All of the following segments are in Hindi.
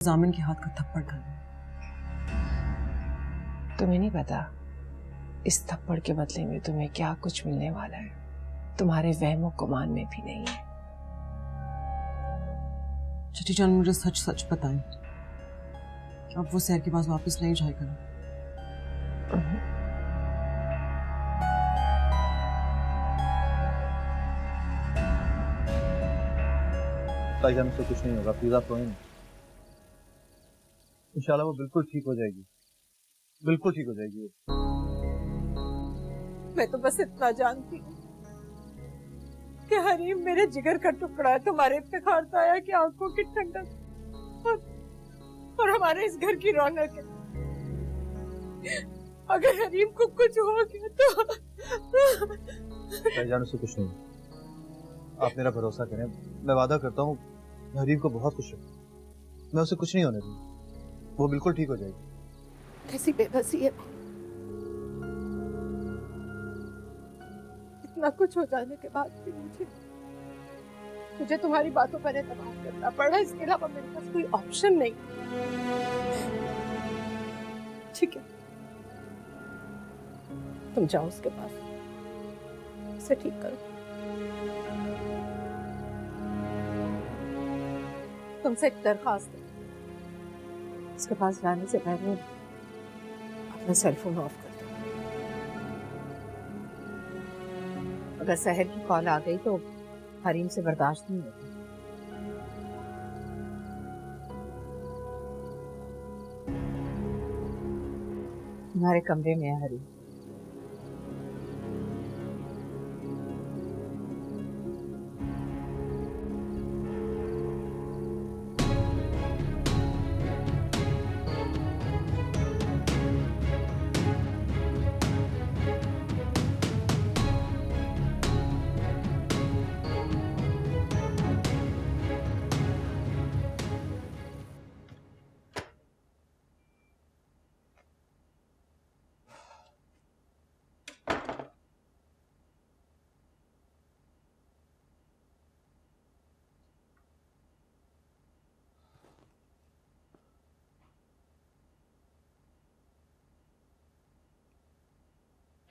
जामिन के हाथ का थप्पड़ खाना। तुम्हें नहीं पता इस थप्पड़ के बदले में तुम्हें क्या कुछ मिलने वाला है, तुम्हारे वहमो गुमान में भी नहीं है। चची जान मुझे सच सच बताएं कि आप वो सैर के पास वापस नहीं जाएगा। ताईजान से कुछ नहीं होगा, प्लीज आप रोएं। इंशाल्लाह वो बिल्कुल ठीक हो जाएगी, बिल्कुल ठीक हो जाएगी। मैं तो बस इतना जानती हूँ कि हरीम मेरे जिगर का टुकड़ा है, तुम्हारे इफ्तिखार से आया कि आंखों की ठंडक और हमारे इस घर की रौनक है। अगर हरीम को कुछ हो गया तो ताईजान से कुछ नहीं, आप मेरा भरोसा करें, मैं वादा करता हूँ हरीम को बहुत खुश रखूं, मैं उसे कुछ नहीं होने दूंगा, वो बिल्कुल ठीक हो जाएगी। कैसी बेबसी है, इतना कुछ हो जाने के बाद भी मुझे तुम्हारी बातों पर एतबार करना पड़ा। इसके अलावा मेरे पास कोई ऑप्शन नहीं। ठीक है, तुम जाओ उसके पास, उसे ठीक करो। तुमसे एक दरखास्त है, उसके पास जाने से पहले अपना सेलफोन ऑफ कर दो। अगर सहर की कॉल आ गई तो हरीम से बर्दाश्त नहीं होगा। तुम्हारे कमरे में है हरीम।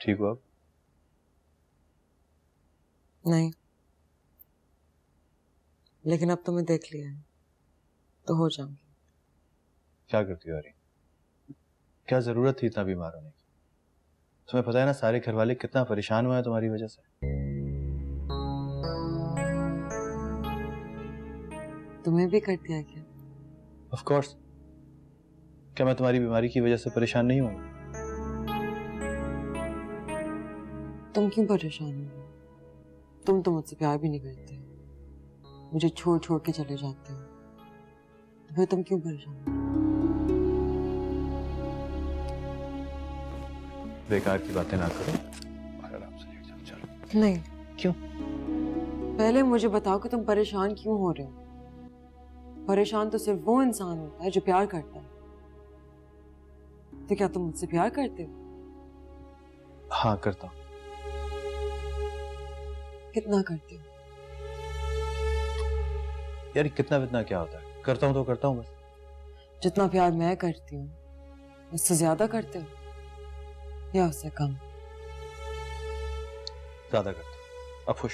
ठीक हो अब? नहीं, लेकिन अब तुम्हें देख लिया है तो हो जाऊंगी। क्या करती हो हरीम? क्या जरूरत थी इतना बीमार होने की? तुम्हें पता है ना सारे घर वाले कितना परेशान हुए हैं तुम्हारी वजह से। तुम्हें भी कर दिया क्या? ऑफ कोर्स, क्या मैं तुम्हारी बीमारी की वजह से परेशान नहीं हूँ? तुम क्यों परेशान हो? तुम तो मुझसे प्यार भी नहीं करते, मुझे छोड़ छोड़ के चले जाते हो, तो फिर तुम क्यों परेशान हो? बेकार की बातें ना करो और आराम से लेट जाओ। चलो। नहीं। क्यों? पहले मुझे बताओ कि तुम परेशान क्यों हो रहे हो? परेशान तो सिर्फ वो इंसान होता है जो प्यार करता है। तो क्या तुम मुझसे प्यार करते हो? हाँ करता हूँ। कितना करते हो? यार कितना वितना क्या होता है, करता हूँ तो करता हूँ बस। जितना प्यार मैं करती हूँ उससे ज्यादा करते हो या उससे कम? ज्यादा करता हूँ। अब खुश?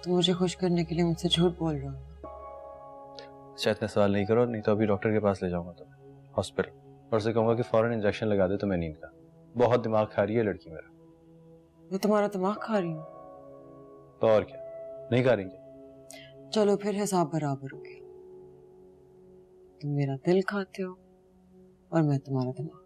तो मुझे खुश करने के लिए मुझसे झूठ बोल रहे हो? अच्छा इतने सवाल नहीं करो, नहीं तो अभी डॉक्टर के पास ले जाऊंगा तुम्हें हॉस्पिटल, और उसे कहूंगा कि फौरन इंजेक्शन लगा दे तुम्हें नींद का। बहुत दिमाग खा रही है लड़की मेरा। मैं तुम्हारा दिमाग खा रही हूँ? तो और क्या, नहीं खा रही क्या? चलो फिर हिसाब बराबर हो गया। तुम मेरा दिल खाते हो और मैं तुम्हारा दिमाग।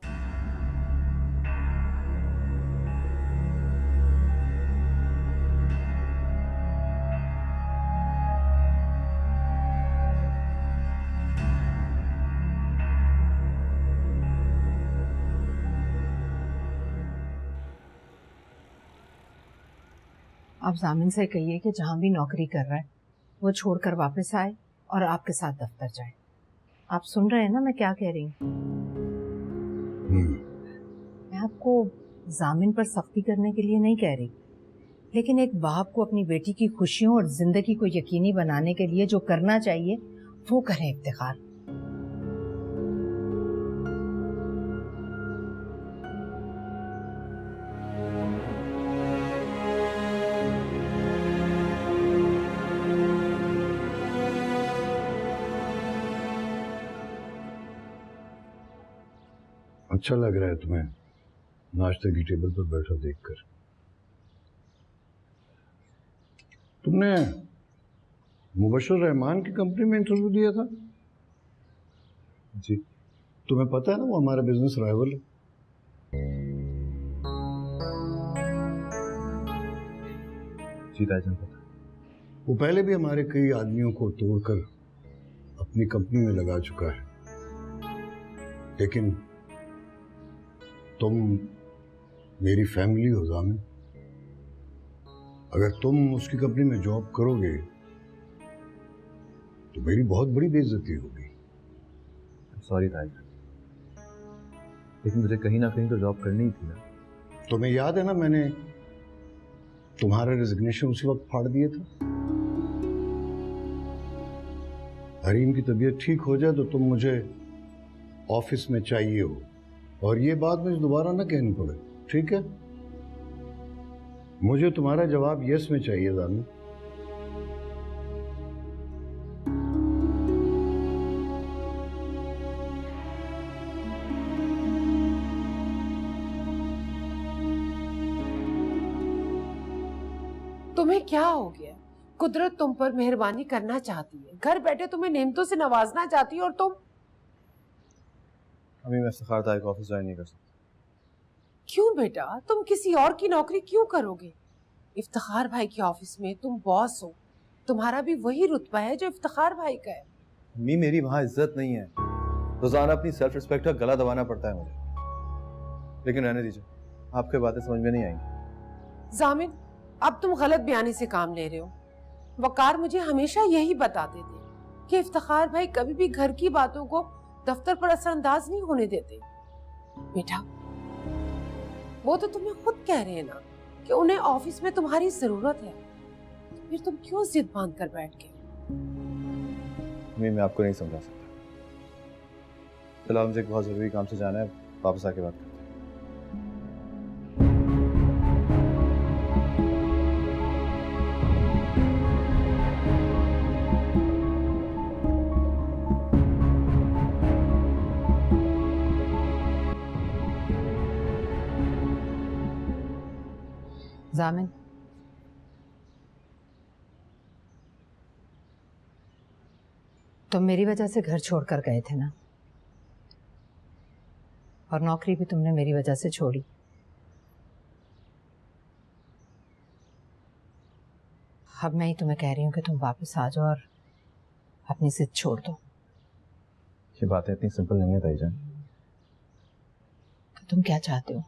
आप जामिन से कहिए कि जहां भी नौकरी कर रहा है वो छोड़कर वापस आए और आपके साथ दफ्तर जाए। आप सुन रहे हैं ना मैं क्या कह रही हूँ? मैं आपको जामिन पर सख्ती करने के लिए नहीं कह रही, लेकिन एक बाप को अपनी बेटी की खुशियों और जिंदगी को यकीनी बनाने के लिए जो करना चाहिए वो करें इफ्तिखार। अच्छा लग रहा है तुम्हें नाश्ते की टेबल पर बैठा देखकर। तुमने मुबश्शिर रहमान की कंपनी में इंटरव्यू दिया था? जी तुम्हें पता है ना वो हमारा बिजनेस राइवल है। जी ताईजान पता है। वो पहले भी हमारे कई आदमियों को तोड़कर अपनी कंपनी में लगा चुका है, लेकिन तुम मेरी फैमिली हो जामिन। अगर तुम उसकी कंपनी में जॉब करोगे तो मेरी बहुत बड़ी बेइज्जती होगी। सॉरी ताईजान, लेकिन मुझे कहीं ना कहीं तो जॉब करनी ही थी ना। तुम्हें याद है ना, मैंने तुम्हारा रेजिग्नेशन उसी वक्त फाड़ दिया था। हरीम की तबीयत ठीक हो जाए तो तुम मुझे ऑफिस में चाहिए हो, और ये बात मुझे दोबारा ना कहनी पड़े, ठीक है? मुझे तुम्हारा जवाब यस में चाहिए जानी। तुम्हें क्या हो गया? कुदरत तुम पर मेहरबानी करना चाहती है, घर बैठे तुम्हें नेमतों से नवाजना चाहती है, और तुम अभी मैं इफ्तिखार ताई को ऑफिस ज्वाइन नहीं कर सकता। क्यों बेटा? तुम किसी और की नौकरी क्यों करोगे? इफ्तिखार भाई के ऑफिस में तुम बॉस हो, तुम्हारा भी वही रुतबा है जो इफ्तिखार भाई का है। अम्मी मेरी वहां इज्जत नहीं है, रोजाना अपनी सेल्फ रिस्पेक्ट का गला दबाना पड़ता है मुझे। लेकिन रहने दीजिए, आपके बातें समझ में नहीं आएंगी। जामिन, अब तुम गलत बयानी से काम ले रहे हो। वकार मुझे हमेशा यही बताते थे कि इफ्तिखार भाई कभी भी घर की बातों को दफ्तर पर असरअंदाज नहीं होने देते। बेटा, वो तो तुम्हें खुद कह रहे हैं ना कि उन्हें ऑफिस में तुम्हारी जरूरत है, फिर तुम क्यों जिद बांध कर बैठ गए? मैं आपको नहीं समझा सकता। फिलहाल मुझे एक बहुत जरूरी काम से जाना है, वापस आके बात करते हैं। जामिन, तुम मेरी वजह से घर छोड़कर गए थे ना, और नौकरी भी तुमने मेरी वजह से छोड़ी। अब मैं ही तुम्हें कह रही हूँ कि तुम वापस आ जाओ और अपनी जिद छोड़ दो। ये बातें इतनी सिंपल नहीं है ताईजान। तो तुम क्या चाहते हो?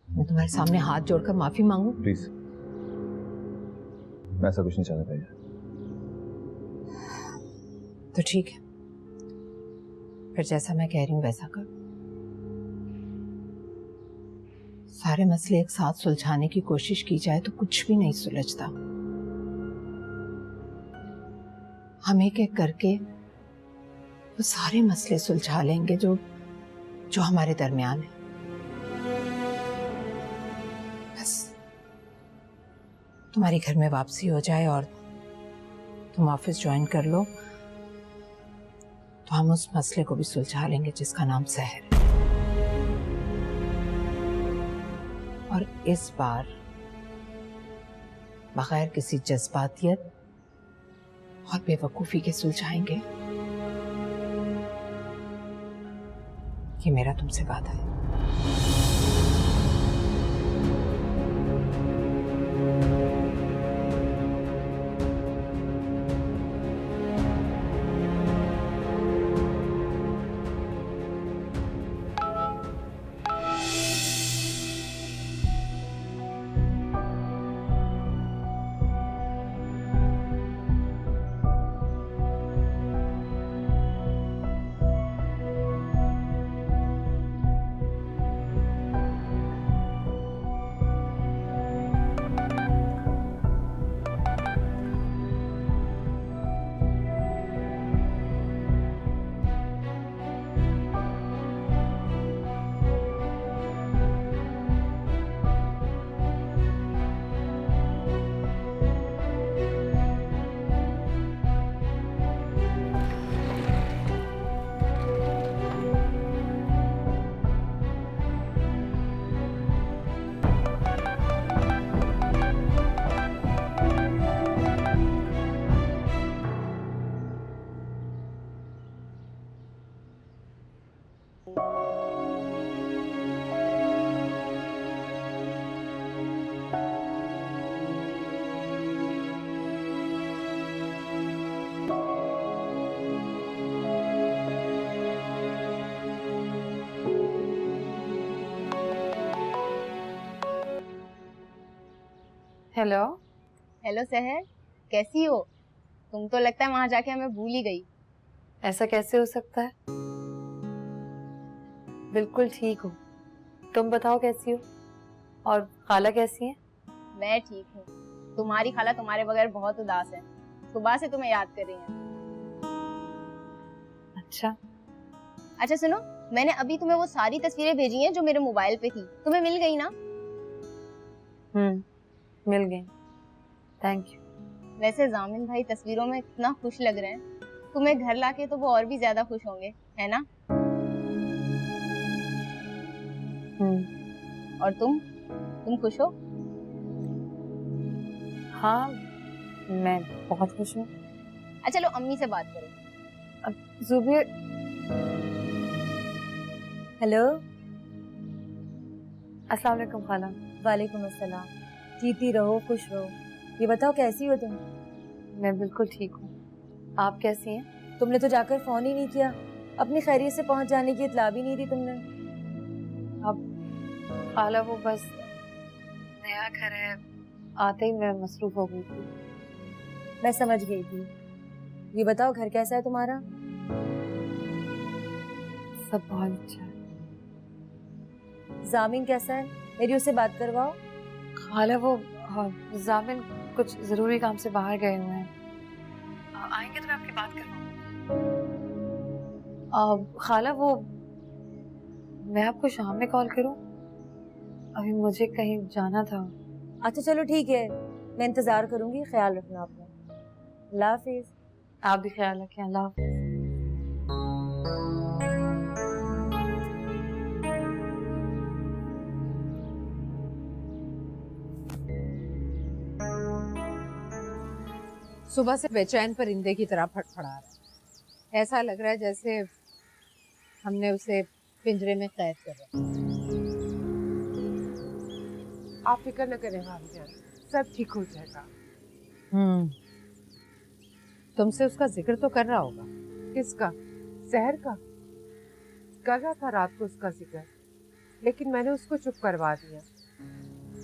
मैं तुम्हारे सामने हाथ जोड़कर माफी मांगू? प्लीज, मैं ऐसा कुछ नहीं चाहता ताईजान। तो ठीक है, फिर जैसा मैं कह रही हूँ वैसा कर। सारे मसले एक साथ सुलझाने की कोशिश की जाए तो कुछ भी नहीं सुलझता। हम एक एक करके वो सारे मसले सुलझा लेंगे जो हमारे दरमियान है। बस तुम्हारी घर में वापसी हो जाए और तुम ऑफिस ज्वाइन कर लो, तो हम उस मसले को भी सुलझा लेंगे जिसका नाम सहर है। और इस बार बगैर किसी जज्बातियत और बेवकूफी के सुलझाएंगे। ये मेरा तुमसे वादा है। हेलो। हेलो सहर, कैसी हो? तुम तो लगता है वहां जाके हमें भूल ही गई। ऐसा कैसे हो सकता है? बिल्कुल ठीक हूँ। तुम बताओ कैसी हो? और खाला कैसी है? मैं ठीक हूँ। तुम्हारी खाला तुम्हारे बगैर बहुत उदास है, सुबह से तुम्हें याद कर रही हैं। अच्छा सुनो, मैंने अभी तुम्हें वो सारी तस्वीरें भेजी हैं जो मेरे मोबाइल पे थी, तुम्हें मिल गई ना? मिल गई, थैंक यू। वैसे जामिन भाई तस्वीरों में इतना खुश लग रहे हैं, तुम्हें घर लाके तो वो और भी ज्यादा खुश होंगे, है ना? और तुम खुश हो? हाँ, मैं बहुत खुश हूँ। अच्छा चलो अम्मी से बात करो। जुबेर। हेलो। अस्सलाम वालेकुम खाला। वालेकुम अस्सलाम। जीती रहो, खुश रहो। ये बताओ कैसी हो तुम? मैं बिल्कुल ठीक हूँ, आप कैसी हैं? तुमने तो जाकर फोन ही नहीं किया, अपनी खैरियत से पहुंच जाने की इत्तला भी नहीं दी तुमने। अब खाला वो बस नया घर है, आते ही मैं मसरूफ हो गई थी। मैं समझ गई थी। ये बताओ घर कैसा है तुम्हारा? सब बहुत अच्छा है। जामिन कैसा है? मेरी उससे बात करवाओ। खाला वो जामिन कुछ जरूरी काम से बाहर गए हुए हैं, आएंगे तो मैं आपकी बात करवाऊंगी। खाला वो मैं आपको शाम में कॉल करूं? अभी मुझे कहीं जाना था। अच्छा चलो ठीक है, मैं इंतजार करूंगी। ख्याल रखना अपना। अल्लाह हाफिज। आप भी ख्याल रखें। अल्लाह हाफिज। सुबह से बेचैन परिंदे की तरह फड़फड़ा रहा है। ऐसा लग रहा है जैसे हमने उसे पिंजरे में कैद कर रखा है। आप फिक्र न करें भाभी जान, सब ठीक हो जाएगा। तुमसे उसका जिक्र तो कर रहा होगा। किसका? सहर का? कर रहा था रात को उसका जिक्र, लेकिन मैंने उसको चुप करवा दिया,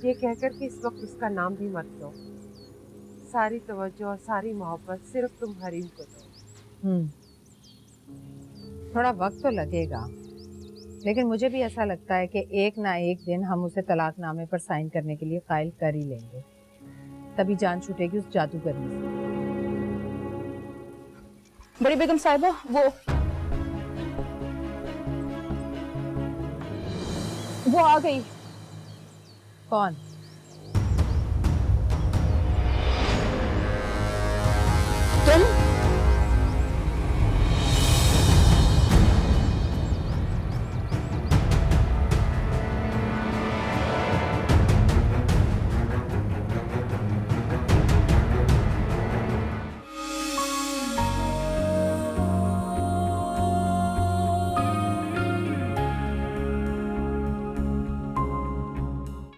ये कहकर कि इस वक्त उसका नाम भी मत लो। सारी तवज्जो और सारी मोहब्बत सिर्फ तुम हरीम को दो। थोड़ा वक्त तो लगेगा, लेकिन मुझे भी ऐसा लगता है कि एक ना एक दिन हम उसे तलाकनामे पर साइन करने के लिए कायल कर ही लेंगे, तभी जान छूटेगी उस जादूगरनी से। बड़ी बेगम साहिबा, वो आ गई। कौन? तुम?